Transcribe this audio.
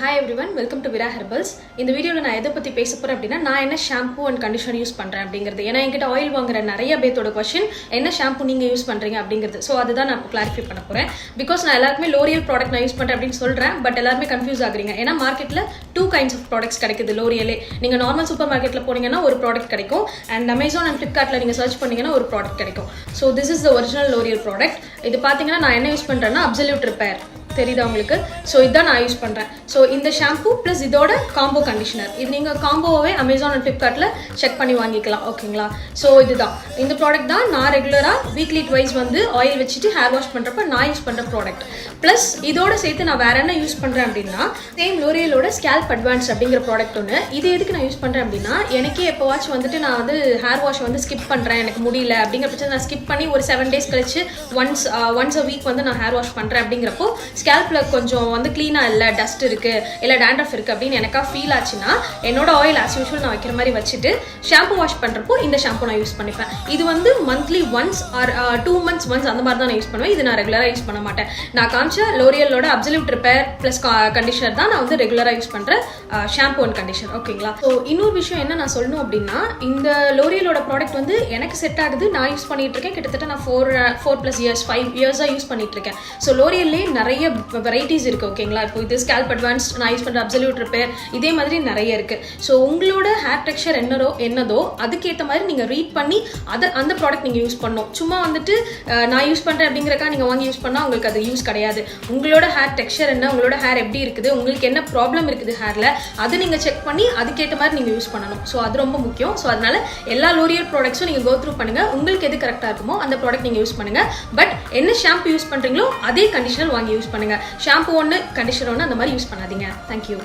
Hi everyone, welcome to Vira Herbals. இந்த வீடியோல நான் எதை பத்தி பேச போறேன் அப்படினா நான் என்ன ஷாம்பு அண்ட் கண்டிஷனர் யூஸ் பண்றேன் அப்படிங்கிறது. ஏனா என்கிட்ட ஆயில் வாங்குற நிறைய பேத்தோட क्वेश्चन என்ன ஷாம்பு நீங்க யூஸ் பண்றீங்க அப்படிங்கிறது. சோ அதுதான் நான் கிளாரிஃபை பண்ண போறேன். பிகாஸ் நான் எல்லாருமே L'Oreal ப்ராடக்ட் நான் யூஸ் பண்றேன் அப்படினு சொல்றேன். பட் எல்லாரும் கன்ஃபியூஸ் ஆகுறீங்க. ஏனா மார்க்கெட்ல two kinds of products கிடைக்குது L'Oreal. நீங்க நார்மல் சூப்பர் மார்க்கெட்ல போனீங்கன்னா ஒரு ப்ராடக்ட் கிடைக்கும் and Amazon and Flipkartல நீங்க சர்ச் பண்ணீங்கன்னா ஒரு ப்ராடக்ட் கிடைக்கும். So this is the original L'Oreal product. இது பாத்தீங்கன்னா நான் என்ன யூஸ் பண்றேன்னா Absolute Repair தெரியுதா உங்களுக்கு. ஸோ இதான் நான் யூஸ் பண்ணுறேன். ஸோ இந்த ஷாம்பு ப்ளஸ் இதோட காம்போ கண்டிஷனர் இது நீங்கள் காம்போவே அமேசான் அண்ட் ஃப்ளிப்கார்ட்டில் செக் பண்ணி வாங்கிக்கலாம். ஓகேங்களா. ஸோ இதுதான் இந்த ப்ராடக்ட் தான் நான் ரெகுலராக வீக்லி ட்வைஸ் வந்து ஆயில் வச்சுட்டு ஹேர் வாஷ் பண்ணுறப்ப நான் யூஸ் பண்ணுற ப்ராடக்ட். ப்ளஸ் இதோட சேர்த்து நான் வேற என்ன யூஸ் பண்ணுறேன் அப்படின்னா சேம் L'Orealோட ஸ்கேல்ப் அட்வான்ஸ் அப்படிங்கிற ப்ராடக்ட் ஒன்று. இது எதுக்கு நான் யூஸ் பண்ணுறேன் அப்படின்னா எனக்கே எப்போவாச்சும் வந்துட்டு நான் வந்து ஹேர் வாஷ் வந்து ஸ்கிப் பண்ணுறேன், எனக்கு முடியல அப்படிங்கிற பட்சம் நான் ஸ்கிப் பண்ணி ஒரு 7 days கழிச்சு ஒன்ஸ் அ வீக் வந்து நான் ஹேர் வாஷ் பண்ணுறேன். அப்படிங்கிறப்போ ஸ்கேல்ப்ல கொஞ்சம் வந்து க்ளீனா இல்லை, டஸ்ட் இருக்கு இல்லை டேண்ட்ரஃப் இருக்கு அப்படின்னு எனக்கா ஃபீல் ஆச்சுன்னா என்னோட ஆயில் ஆஸ் யூஷுவல் நான் வைக்கிற மாதிரி வச்சுட்டு ஷாம்பு வாஷ் பண்றப்போ இந்த ஷாம்பு நான் யூஸ் பண்ணிப்பேன். இது வந்து monthly once or 2 months once அந்த மாதிரி தான் நான் யூஸ் பண்ணுவேன். இது நான் ரெகுலராக யூஸ் பண்ண மாட்டேன். நான் காமிச்ச L'Orealோட Absolute Repair ப்ளஸ் கண்டிஷனர் தான் நான் வந்து ரெகுலராக யூஸ் பண்ற ஷாம்பு அண்ட் கண்டிஷனர். ஓகேங்களா. ஸோ இன்னொரு விஷயம் என்ன நான் சொல்லணும் அப்படின்னா இந்த L'Orealோட ப்ராடக்ட் வந்து எனக்கு செட் ஆகுது, நான் யூஸ் பண்ணிட்டு இருக்கேன். கிட்டத்தட்ட நான் 4+ years 5 years யூஸ் பண்ணிட்டு இருக்கேன். ஸோ L'Orealலே நிறைய வெரைட்டிஸ் இருக்கு. ஓகேங்களா. இப்போ இது ஸ்கேல்ப் அட்வான்ஸ் நான் யூஸ் பண்ற Absolute Repair இதே மாதிரி நிறைய இருக்கு. ஸோ உங்களோட ஹேர் டெக்ஸ்சர் என்னதோ அதுக்கேற்ற மாதிரி நீங்க ரீட் பண்ணி அந்த ப்ராடக்ட் நீங்க யூஸ் பண்ணணும். சும்மா வந்துட்டு நான் யூஸ் பண்றேன் அப்படிங்கறக்கா நீங்க வாங்கி யூஸ் பண்ணா உங்களுக்கு அது யூஸ் கிடையாது. உங்களோட ஹேர் டெக்ஸ்சர் என்ன, உங்களோட ஹேர் எப்படி இருக்குது, உங்களுக்கு என்ன ப்ராப்ளம் இருக்குது ஹேர்ல, அது நீங்க செக் பண்ணி அதுக்கேற்ற மாதிரி நீங்க யூஸ் பண்ணணும். ஸோ அது ரொம்ப முக்கியம். ஸோ அதனால எல்லா L'Oreal ப்ராடக்ட்ஸும் நீங்க கோ த்ரூ பண்ணுங்க. உங்களுக்கு எது கரெக்டா இருக்குமோ அந்த ப்ராடக்ட் நீங்க யூஸ் பண்ணுங்க. பட் என்ன ஷாம்பு யூஸ் பண்றீங்களோ அதே கண்டிஷனர் வாங்கி யூஸ் பண்ணுங்க. ஷாம்பு ஒன்று கண்டிஷனர் ஒன்று அந்த மாதிரி யூஸ் பண்ணாதீங்க. தேங்க்யூ.